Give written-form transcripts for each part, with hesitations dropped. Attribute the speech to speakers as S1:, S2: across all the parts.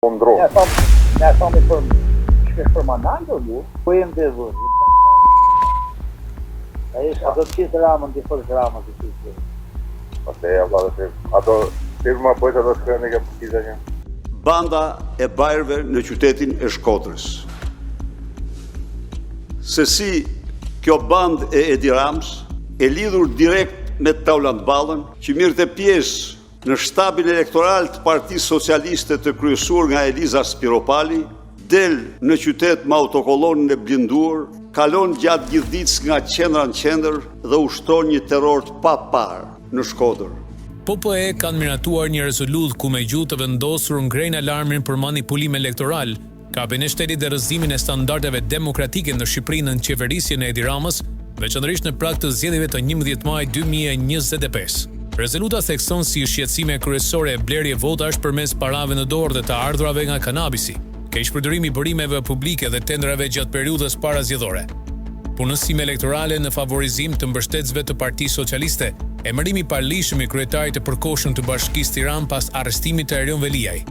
S1: Ne thomi për mandantë, po jem dhe vërë. Ato të qëtë ramën, të fërë ramën të qëtë.
S2: Ato firma pojtë ato shkërën e ke përkita një.
S3: Banda e bajrëve në qytetin e Shkodrës. Se si kjo band e Edi Rams e lidhur direkt me Taulant Ballën, që mirë të pjesë në shtabin elektoral të Partisë Socialiste të kryesuar nga Eliza Spiropali, del në qytet me autokolonën e blinduar, kalon gjatë gjithë ditës nga qendra në qendër dhe ushton një terror të papar në Shkodër.
S4: PPE kanë miratuar një rezolutë ku me gjuhë të vendosur ngrejnë alarmin për manipulim elektoral, kapjen e shtetit dhe rrëzimin e standardeve demokratike në Shqipëri në qeverisjen e Edi Ramës, veçanërisht në prag të zgjedhjeve të 11 maj 2025. Rezoluta thekson si shqetësime kryesore e blerje votash përmes parave në dorë dhe të ardhurave nga kanabisi, keqpërdorimi i burimeve publike dhe tendrave gjatë periudhës parazgjedhore, punësim elektorale në favorizim të mbështetësve të Partisë Socialiste, emërimi i palishëm i kryetarit të përkohshëm të Bashkisë Tiranë pas arrestimit të Erion Veliaj,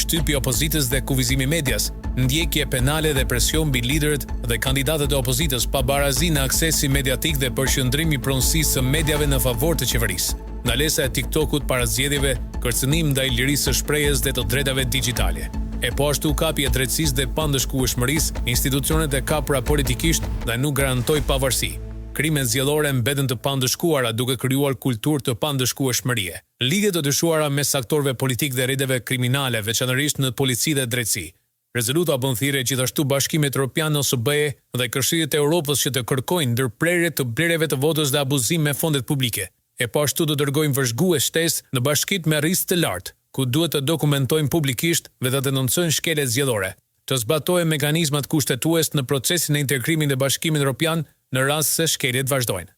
S4: shtypja e opozitës dhe kufizimi i medias, ndjekje penale dhe presion mbi liderët dhe kandidatët e opozitës pa barazi në aksesi mediatik dhe përqendrimi i pronësisë së mediave në favor të qeverisë, ndalesa e TikTokut para zgjedhjeve, kërcënim ndaj lirisë së shprehjes dhe të drejtave digjitale. E po ashtu kapi e drejtësisë dhe pandëshkueshmërisë, institucionet e kapura politikisht dhe nuk garantoi pavarësi. Krimet zgjedhore mbeten të pandëshkuara duke krijuar kulturë të pandëshkueshmërie. Lidhje të dyshuara mes aktorëve politik dhe rrjeteve kriminale, veçanërisht në polici dhe drejtësi. Rezoluta bën thirrje gjithashtu Bashkimit Evropian OSBE dhe Këshillit të Europës që të kërkojnë ndërprerje të blerjeve të votës dhe abuzim me fondet publike. E po ashtu të dërgojnë vëzhgues shtesë në bashkitë me rrizë të lartë, ku duhet të dokumentojnë publikisht dhe të denoncojnë shkeljet zgjedhore, të zbatojnë mekanizmat kushtetues në procesin e integrimit në Bashkimin Evropian në rast se shkeljet vazhdojnë.